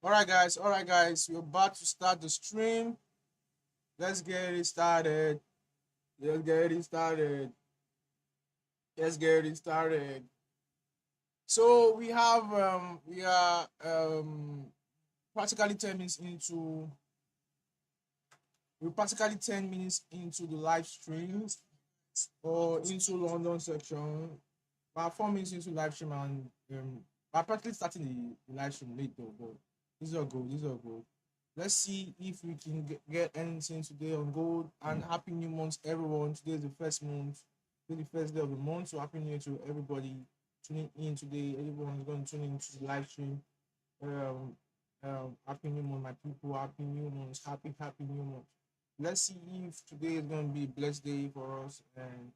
All right, guys, we're about to start the stream. Let's get it started. Let's get it started. Let's get it started. So we are practically 10 minutes into we're practically 10 minutes into the live streams or into London section. About 4 minutes into live stream and we're practically starting the live stream late though, but this is all good. This is all good. Let's see if we can get anything today on gold. And happy new month, everyone. Today is the first month, today is the first day of the month. So happy new year to everybody tuning in today. Everyone is going to tune into the live stream. Happy new month, my people. Happy new month. Happy new month. Let's see if today is going to be a blessed day for us, and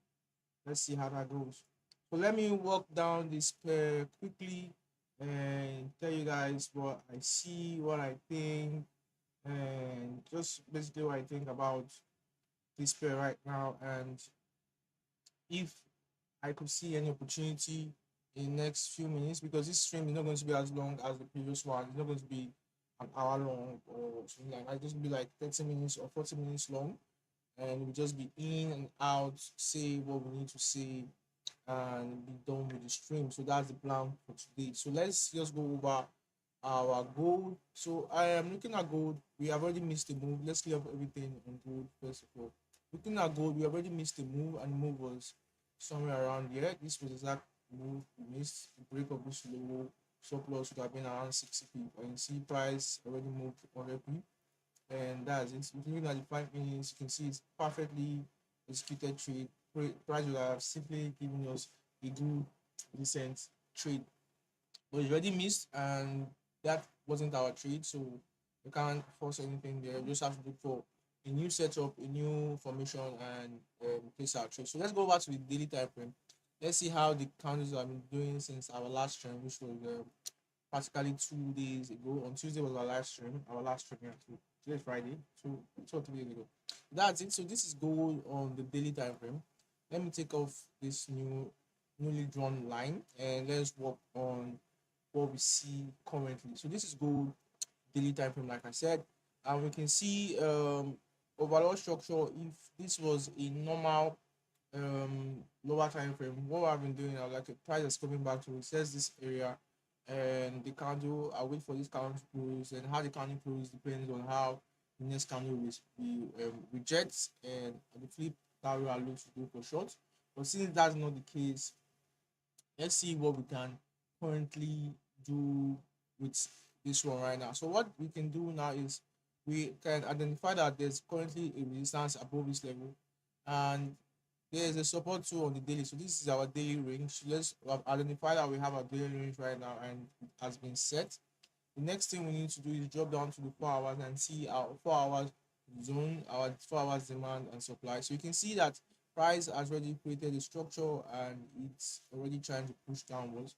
let's see how that goes. So let me walk down this pair quickly and tell you guys what I see, what I think, and just basically what I think about this pair right now. And if I could see any opportunity in the next few minutes, because this stream is not going to be as long as the previous one. It's not going to be an hour long or something like that. It's just be like 30 minutes or 40 minutes long. And we just be in and out, say what we need to say, and be done with the stream. So that's the plan for today. So let's just go over our gold. So I am looking at gold. We have already missed the move. Let's clear up everything on gold first of all. Looking at gold, we have already missed the move, and the move was somewhere around here. This was the exact move we missed. The break of this low surplus would have been around 60p. And see price already moved 100p, and that's it. If you look at the 5 minutes, you can see it's perfectly executed trade. Price would have simply given us a good, decent trade, but it's already missed, and that wasn't our trade, so we can't force anything there. We just have to look for a new setup, a new formation, and place our trade. So let's go over to the daily time frame. Let's see how the candles have been doing since our last stream, which was practically 2 days ago. On Tuesday was our live stream, our last stream. Yeah, today is Friday, 2 or 3 days ago. That's it. So this is gold on the daily time frame. Let me take off this newly drawn line, and let's work on what we see currently. So this is gold daily time frame, like I said, and we can see overall structure. If this was a normal lower time frame, what I've been doing now, like a price is coming back to says this area, and the candle, I wait for this candle to close, and how the candle close depends on how the next candle will rejects, and the flip that we are looking to go for short. But since that's not the case, let's see what we can currently do with this one right now. So what we can do now is we can identify that there's currently a resistance above this level, and there's a support too on the daily. So this is our daily range. So let's identify that we have a daily range right now, and it has been set. The next thing we need to do is drop down to the 4 hours and see our 4 hours zone, our 4 hours demand and supply. So you can see that price has already created a structure, and it's already trying to push downwards.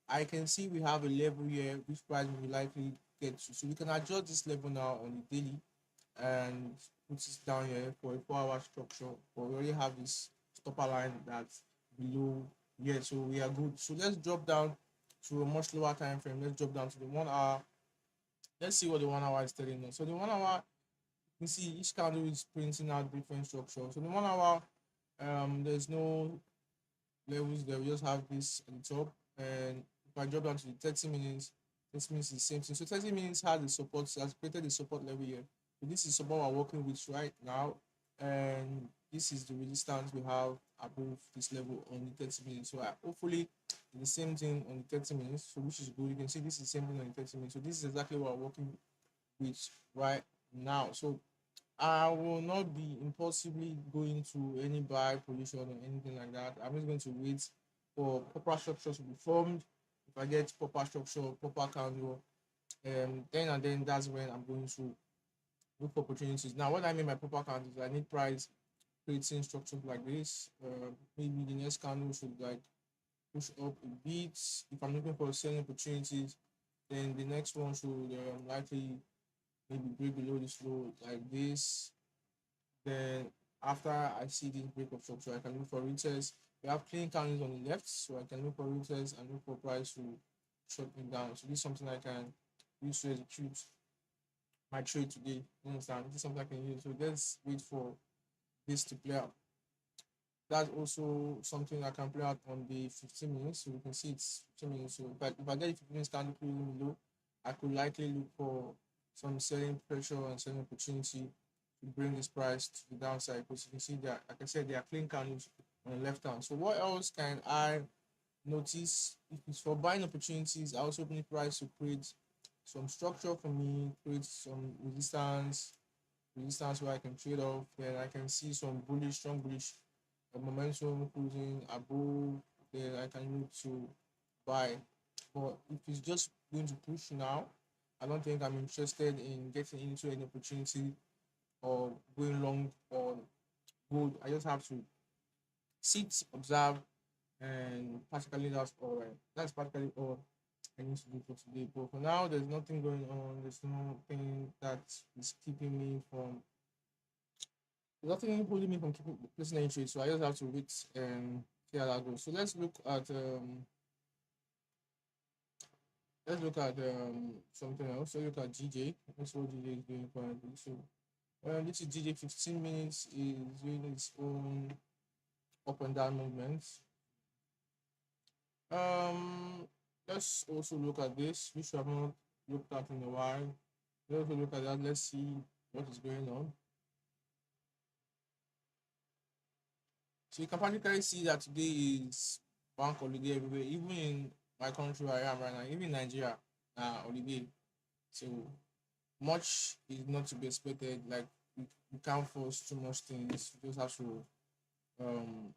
I can see we have a level here which price will likely get to. So we can adjust this level now on the daily and put this down here for a 4 hour structure. But we already have this stopper line that's below here. So we are good. So let's drop down to a much lower time frame. Let's drop down to the 1 hour. Let's see what the 1 hour is telling us. So the 1 hour, you see each candle is printing out different structure. So the 1 hour, there's no levels there. We just have this at the top. And if I drop down to the 30 minutes, this means the same thing. So 30 minutes has the support, has created the support level here. So this is support we're working with right now. And this is the resistance we have above this level on the 30 minutes. So hopefully the same thing on the 30 minutes. So which is good. You can see this is the same thing on the 30 minutes. So this is exactly what we're working with right now. So I will not be impulsively going to any buy position or anything like that. I'm just going to wait for proper structure to be formed. If I get proper structure, proper candle, then and then that's when I'm going to look for opportunities. Now, what I mean by proper candles, I need price creating structures like this. Maybe the next candle should like push up a bit. If I'm looking for selling opportunities, then the next one should likely maybe break below this low like this. Then after I see this break of structure, I can look for retest. We have clean candles on the left, so I can look for retest and look for price to shut me down. So this is something I can use to execute my trade today. You understand? This is something I can use. So let's wait for this to play out. That's also something I can play out on the 15 minutes. So you can see it's 15 minutes. So if I get 15 minutes candle closing below, I could likely look for some selling pressure and selling opportunity to bring this price to the downside, because you can see that, like I said, there are clean candles on the left hand. So what else can I notice? If it's for buying opportunities, I also need price to create some structure for me, create some resistance where I can trade off. Then I can see some bullish, strong bullish momentum cruising above. Then I can look to buy. But if it's just going to push now, I don't think I'm interested in getting into any opportunity or going long on gold. I just have to sit, observe, and practically that's all right. That's practically all I need to do for today. But for now, there's nothing going on. There's nothing that is keeping me from nothing holding me from keeping placing any trade. So I just have to wait and see how that goes. So let's look at something else. So look at GJ. That's what GJ is doing currently. So this is GJ 15 minutes is doing its own up and down movements. Let's also look at this, which we have not looked at in a while. Let's also look at that. Let's see what is going on. So you can practically see that today is bank holiday everywhere, even in my country where I am right now, even in Nigeria, holiday. So much is not to be expected. Like you can't force too much things. You just have to um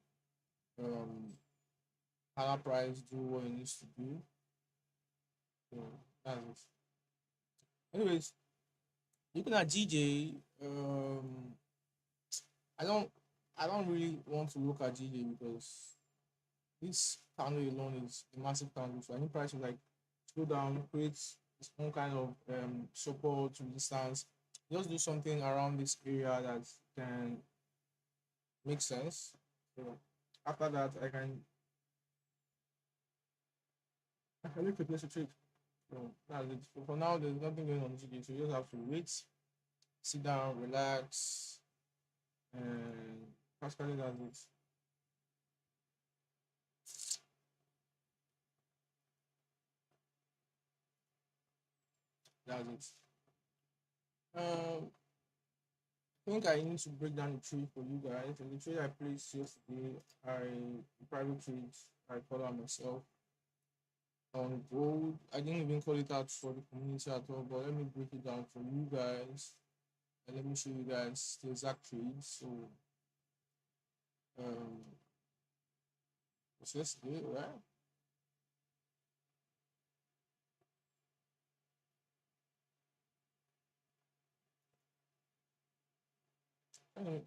um higher price do what it needs to do. So that's it. Anyways, looking at GJ, I don't I don't really want to look at GJ because this candle alone is a massive candle. So any price to like slow down, create its own kind of support to resistance. Just do something around this area that can make sense. So after that, I can look to place a trade. So that's it. So for now, there's nothing going on today. So you just have to wait, sit down, relax, and practically that's it. That's it. I think I need to break down the trade for you guys. And the trade I placed yesterday, private trades, I call out myself on gold. I didn't even call it out for the community at all, but let me break it down for you guys and let me show you guys the exact trade. So um it's yesterday, right? Anyway,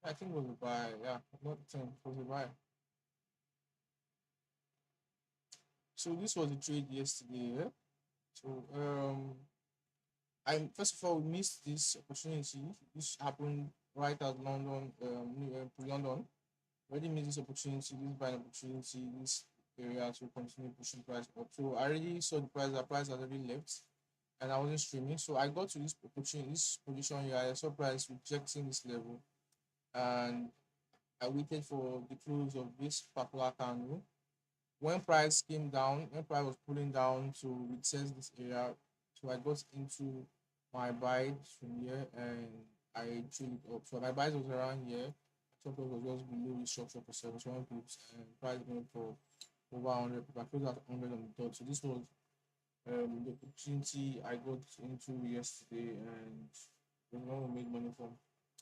I think it was a buy, yeah, not 10, it was a buy. So this was a trade yesterday, yeah? So I first of all missed this opportunity. This happened right at London, London. Already missed this opportunity, this buying opportunity, this area to continue pushing price up. So I already saw the price had already left, and I wasn't streaming. So I got to this opportunity, this position here. I saw price rejecting this level, and I waited for the close of this particular candle. When price was pulling down to retest this area, so I got into my buys from here and I traded up. So my buys was around here. Top was just below the structure for 71 pips and price went for over 100 pips. I closed at 100 on the dot. So this was the opportunity I got into yesterday and the one we made money from.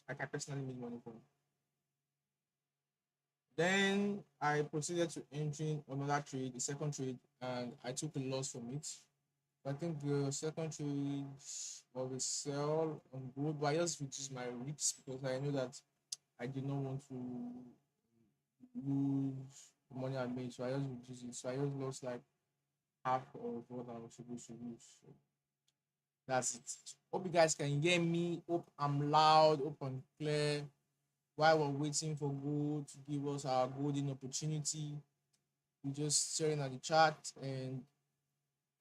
Like I personally made money from. Then I proceeded to entering another trade, the second trade, and I took a loss from it. I think the second trade was a sell on gold, but I just reduced my risks because I know that I did not want to lose the money I made, so I just reduced it. So I just lost like half of what I was supposed to lose. So that's it. Hope you guys can hear me. Hope I'm loud, hope I'm clear. While we're waiting for gold to give us our golden opportunity, we just staring at the chart and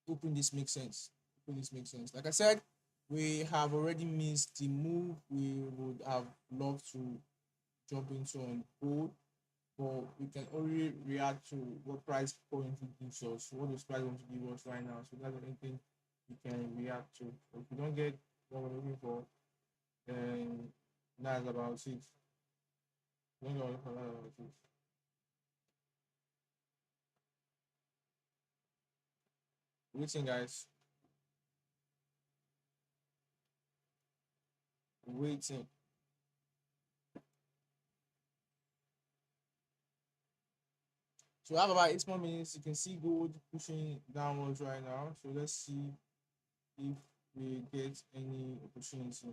hoping this makes sense. Hoping this makes sense. Like I said, we have already missed the move we would have loved to jump into on gold, but we can only react to what price currently gives us, what those price want to give us right now. So that's the only thing we can react to. If we don't get what we're looking for, then that's about it. We don't get what we're looking for, that's about it. Waiting, guys. Waiting. So we have about 8 more minutes. You can see gold pushing downwards right now. So let's see if we get any opportunity.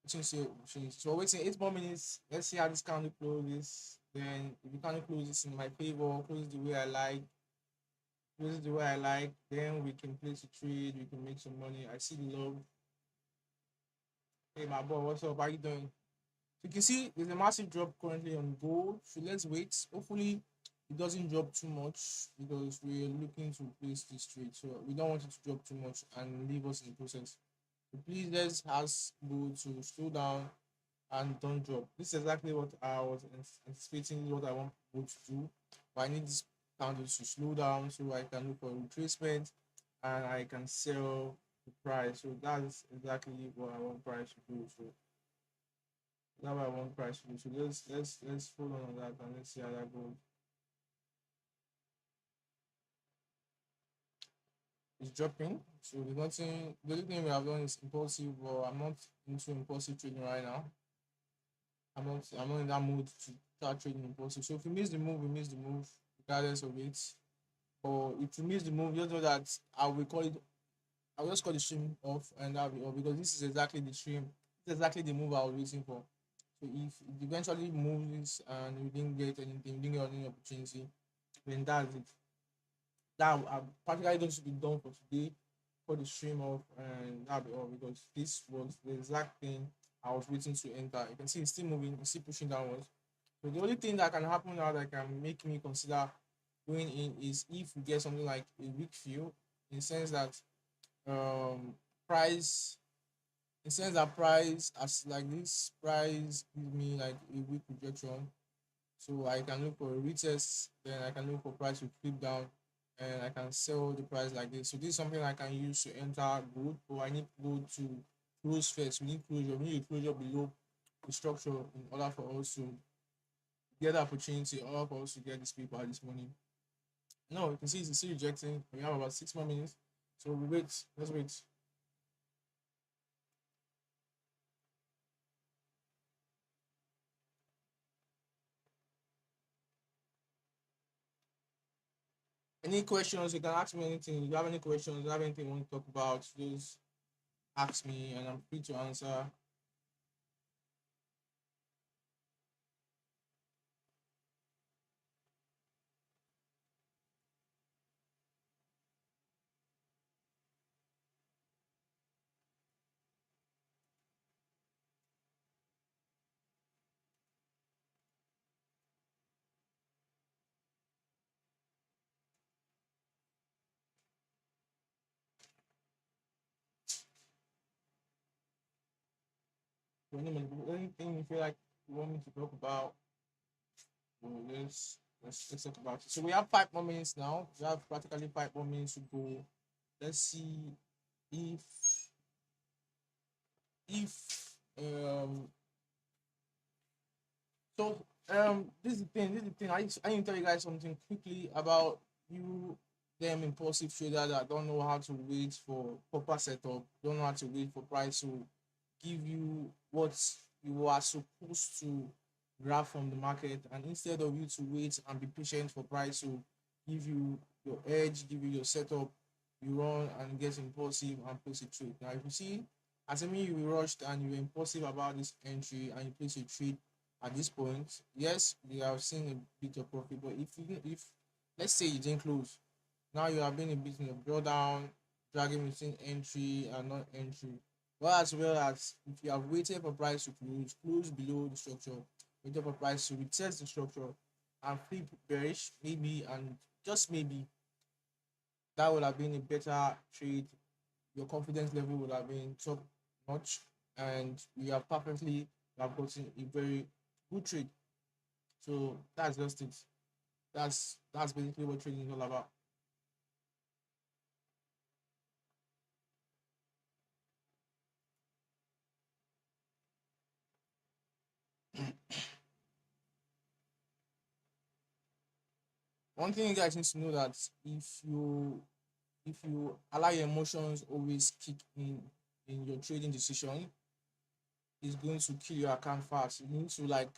So we're waiting 8 more minutes. Let's see how this candle closes. Then if the candle closes in my favor, closes the way I like, closes the way I like, then we can place a trade, we can make some money. I see the love. Hey my boy, what's up? How you doing? So you can see there's a massive drop currently on gold. So let's wait. Hopefully it doesn't drop too much because we're looking to place this trade. So we don't want it to drop too much and leave us in the process. So please let's ask gold to slow down and don't drop. This is exactly what I was anticipating, what I want gold to do. But I need this candle to slow down so I can look for retracement and I can sell the price. So that's exactly what I want price to do. So that's what I want price to do. So let's hold on that and let's see how that goes. It's dropping. So there's nothing. The only thing we have done is impulsive, but I'm not into impulsive trading right now. I'm not in that mood to start trading impulsive. So if we miss the move, we miss the move, regardless of it. Or if we miss the move, just know that I will call it. I'll just call the stream off and that'll be all because this is exactly the stream. This is exactly the move I was waiting for. So if it eventually moves and we didn't get anything, we didn't get any opportunity, then that's it. That I'm practically going to be done for today. For the stream off and that'll be all because this was the exact thing I was waiting to enter. You can see it's still moving, it's still pushing downwards. So the only thing that can happen now that can make me consider going in is if we get something like a weak fill, in the sense that um price in the sense that price as like this price give me like a weak rejection. So I can look for a retest, then I can look for price to creep down and I can sell the price like this. So this is something I can use to enter gold, but I need gold to close first. We need closure. We need a closure below the structure in order for us to get the opportunity, in order for us to get this paper this morning. No, you can see it's still rejecting. We have about 6 more minutes. So we wait. Let's wait. Any questions? You can ask me anything. If you have any questions, you have anything you want to talk about, please ask me and I'm free to answer. 20 minutes. Anything you feel like you want me to talk about, well, let's talk about it. So we have 5 more minutes now. We have practically 5 more minutes to go. Let's see if if so this is the thing. This is the thing. I need to tell you guys something quickly about you them impulsive trader that don't know how to wait for proper setup, don't know how to wait for price to give you what you are supposed to grab from the market, and instead of you to wait and be patient for price to give you your edge, give you your setup, you run and get impulsive and place a trade. Now if you see, assuming you rushed and you were impulsive about this entry and you place a trade at this point, yes, you have seen a bit of profit. But if let's say you didn't close, now you have been a bit in a drawdown, dragging between entry and non entry. Well as if you have waited for price to close below the structure, waited for price to retest the structure, and flip bearish, maybe, and just maybe that would have been a better trade. Your confidence level would have been top notch, and you have perfectly have gotten a very good trade. So that's just it. That's basically what trading is all about. One thing you guys need to know that if you allow your emotions always kick in your trading decision, it's going to kill your account fast. You need to like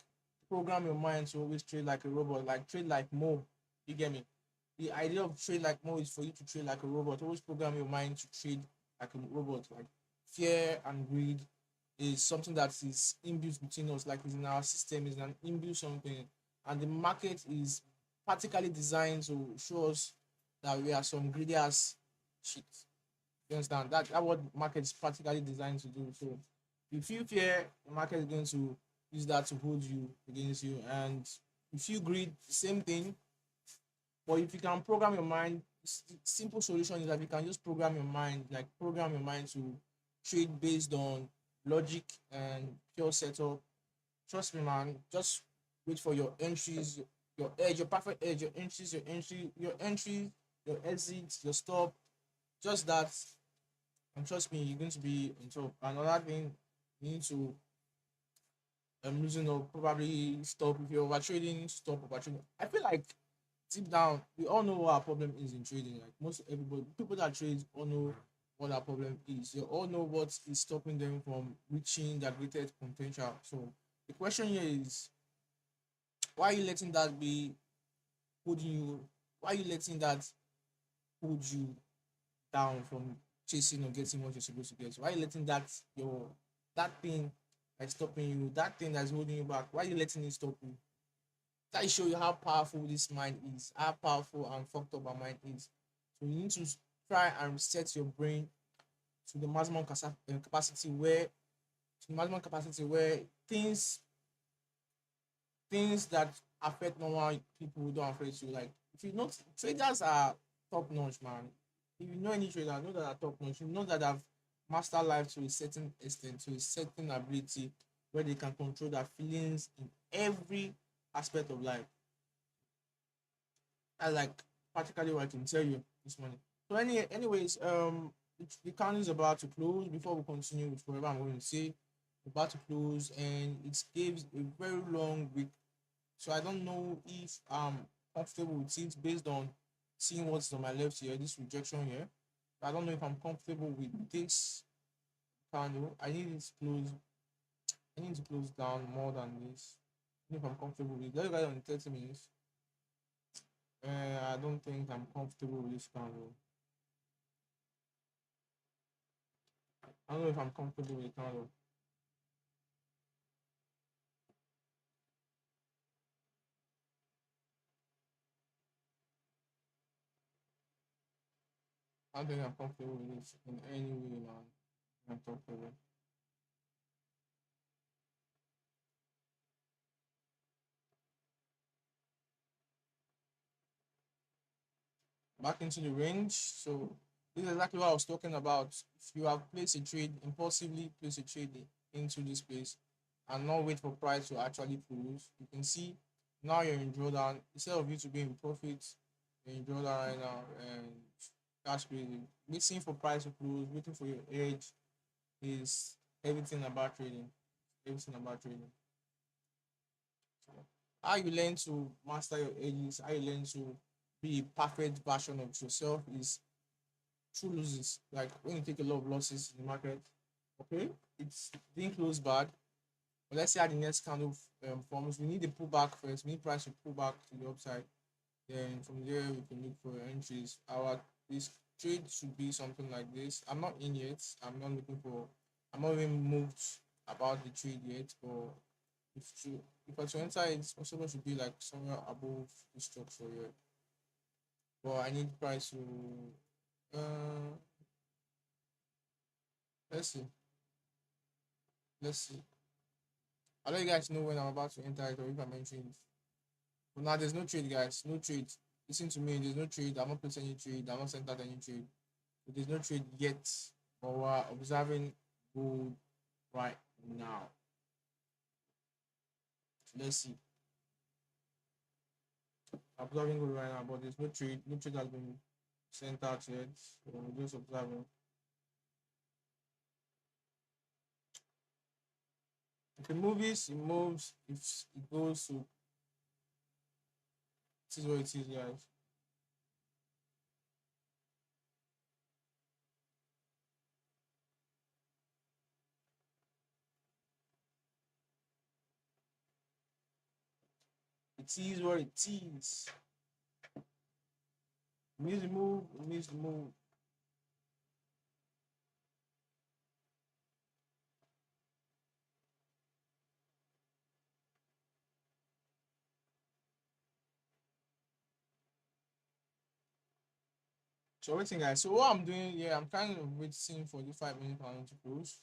program your mind to always trade like a robot, like trade like Mo. You get me? The idea of trade like Mo is for you to trade like a robot. Always program your mind to trade like a robot. Like fear and greed is something that is inbuilt between us, like it's in our system, is an inbuilt something. And the market is practically designed to show us that we are some greedy ass shit. You understand? That what market is practically designed to do. So if you fear, the market is going to use that to hold you against you. And if you greed, the same thing. But if you can program your mind, the simple solution is that you can just program your mind, like program your mind to trade based on logic and pure setup. Trust me, man. Just wait for your entries, your edge, your perfect edge, your entries, your exits, your stop. Just that, and trust me, you're going to be on top. Another thing, you need to losing or probably stop if you're over trading, stop over trading. I feel like deep down, we all know what our problem is in trading. Like most everybody, people that trade all know what our problem is. They all know what is stopping them from reaching their greatest potential. So the question here is, why are you letting that be holding you? Why are you letting that hold you down from chasing or getting what you're supposed to get? Why are you letting that thing that's stopping you, that thing that's holding you back? Why are you letting it stop you? That show you how powerful this mind is, how powerful and fucked up our mind is. So you need to try and reset your brain to the maximum capacity where things that affect normal people don't affect you. Like if you know traders are top notch, man. If you know any trader, know that are top notch. You know that have mastered life to a certain extent, to a certain ability where they can control their feelings in every aspect of life. I like practically what I can tell you this morning. So anyways, the count is about to close. Before we continue with whatever I'm going to say, about to close, and it gives a very long week. So I don't know if I'm comfortable with it based on seeing what's on my left here, this rejection here. I don't know if I'm comfortable with this candle. I need to close down more than this. I don't know if I'm comfortable with it. Let's go on 30 minutes. I don't think I'm comfortable with this candle. I don't know if I'm comfortable with the candle. I don't think I'm comfortable with this in any way, man. I'm comfortable. Back into the range. So this is exactly what I was talking about. If you have placed a trade, impulsively place a trade into this place and not wait for price to actually close. You can see now you're in drawdown. Instead of you to be in profit, you're in drawdown right now, and that's crazy. Waiting for price to close, waiting for your edge is everything about trading. Everything about trading. So how you learn to master your edges, how you learn to be a perfect version of yourself is through losses. Like when you take a lot of losses in the market, okay, it's didn't close bad. But let's say at the next candle forms, we need a pullback first. We need price to pull back to the upside. Then from there we can look for entries. Our this trade should be something like this. I'm not in yet. I'm not looking for. I'm not even moved about the trade yet. But if I to enter, it's possible to be like somewhere above the structure here. But I need price to. Uh, let's see. Let's see. I'll let you guys know when I'm about to enter it or if I'm entering it. But now there's no trade, guys. No trade. Listen to me. There's no trade. I'm not placing any trade. I'm not sent out any trade. So there's no trade yet. But we're observing gold right now. So let's see. Observing gold right now, but there's no trade. No trade has been sent out yet. So we're just observing. If it moves, it moves. If it goes to, this is what it is, guys. It is what it is. It needs to move. It needs to move. So waiting, guys. So what I'm doing here, I'm kind of waiting for the 5 minute candle to close.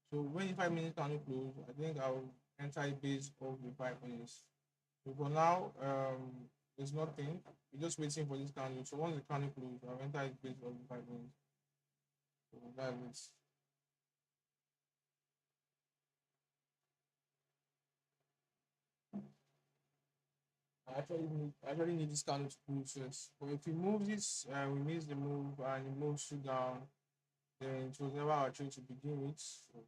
So when the 5 minute candle close, I think I'll enter a base of the 5 minutes. So for now, there's nothing. We're just waiting for this candle. So once the candle close, I'll enter a base of the 5 minutes. So that's it. I actually need this candle to close first. But if we move this, we miss the move and it moves you down, then it was never our trade to begin with. So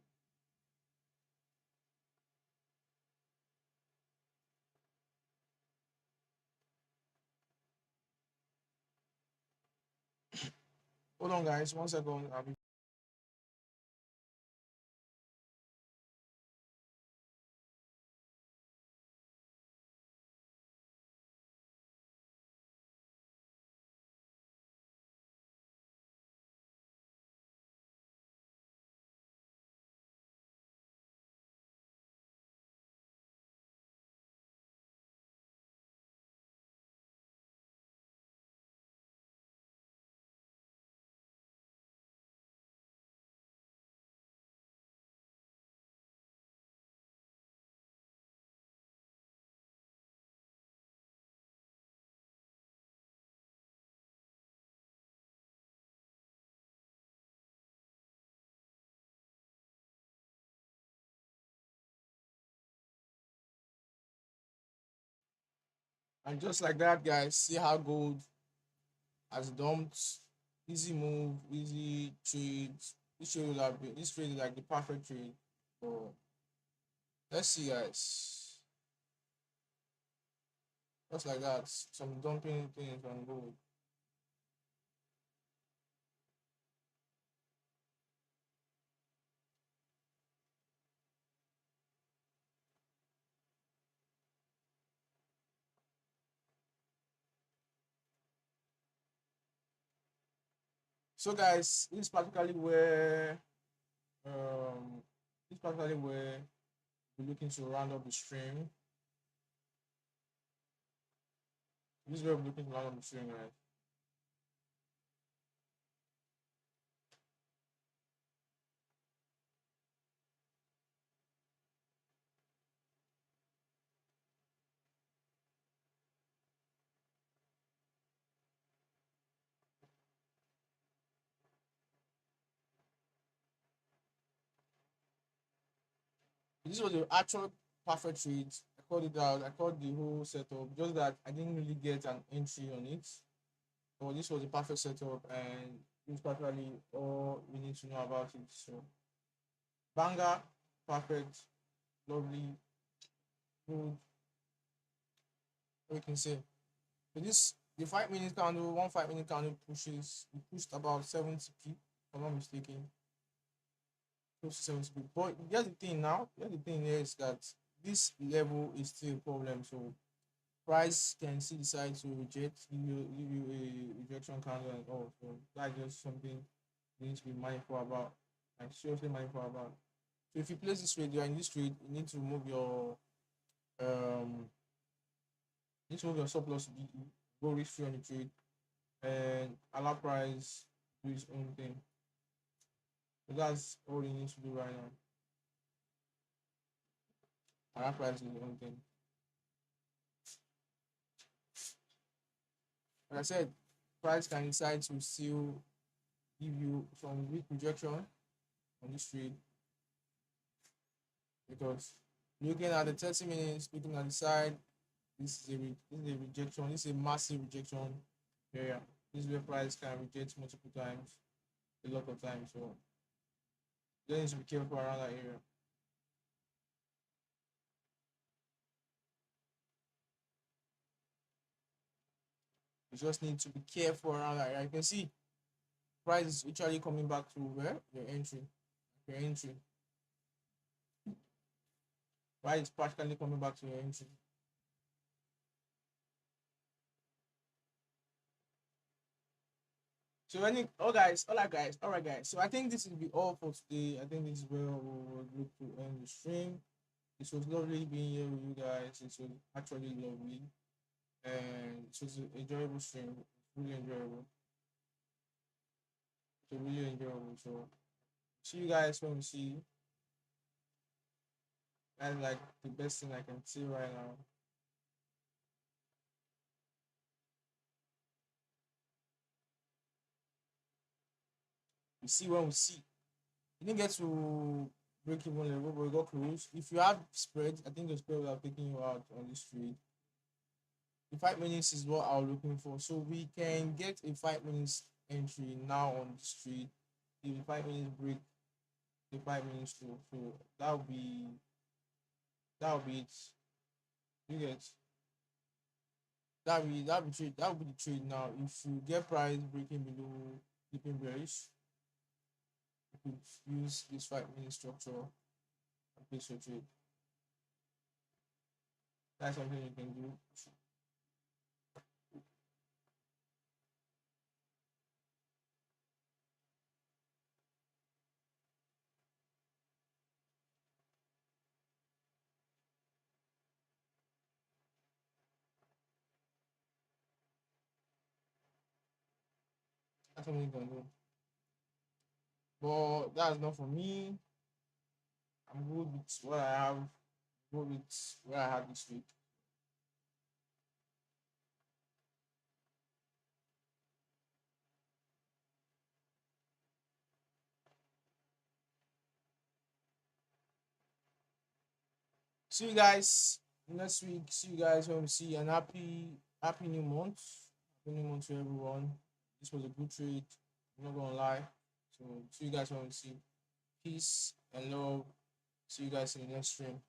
hold on, guys. 1 second. I'll be. And just like that, guys, see how gold has dumped. Easy move, easy trade. This trade is like the perfect trade. So let's see, guys. Just like that, some dumping things on gold. So, guys, um this is particularly where we're looking to round up the stream. This is where we're looking to round up the stream, right? This was the actual perfect trade. I called it out. I called the whole setup. Just that I didn't really get an entry on it. But this was the perfect setup, and this is practically all we need to know about it. So, banger, perfect, lovely, good. We can say. So this the 5 minute candle, 1 5 minute candle pushes. It pushed about 70p, if I'm not mistaken. Close to 70p. But here's the thing now. Here's the thing here is that this level is still a problem. So price can still decide to reject, give you a rejection candle and all. So that's just something you need to be mindful about. Like seriously mindful about. So if you place this trade, you're in this trade, you need to move your um you need to move your stop loss to BE, go risk free on the trade, and allow price do its own thing. So that's all you need to do right now. Allow price do its own thing. Like I said, price can decide to still give you some weak rejection on this trade because looking at the 30 minutes, looking at the side, this is a rejection. This is a massive rejection area. This is where price can reject multiple times, a lot of times. So you need to be careful around that area. You just need to be careful around that area. You can see price is literally coming back to where your entry. Your entry. Price is practically coming back to your entry. So any all right guys. So I think this will be all for today. I think this is where we will look to end the stream. It was lovely being here with you guys. It was actually lovely. And it was an enjoyable stream. Really enjoyable. So really enjoyable. So see you guys when we see you. That's like the best thing I can see right now. We see when we see. We didn't get to break even level, but we got close. If you have spread, I think the spread will have taken you out on this trade. The 5 minutes is what I'm looking for. So we can get a 5 minutes entry now on the street. If the 5 minutes break, the 5 minutes too. So that will be it. You get that will be the trade now. If you get price breaking below keeping bearish, you could use this 5 minute structure and place your trade. That's something you can do. That's something you can do. But that's not for me. I'm good with what I have. Good with what I had this week. See you guys next week. See you guys when we see an happy new month. Happy new month to everyone. This was a good trade. I'm not gonna lie. So see you guys when we see. Peace and love. See you guys in the next stream.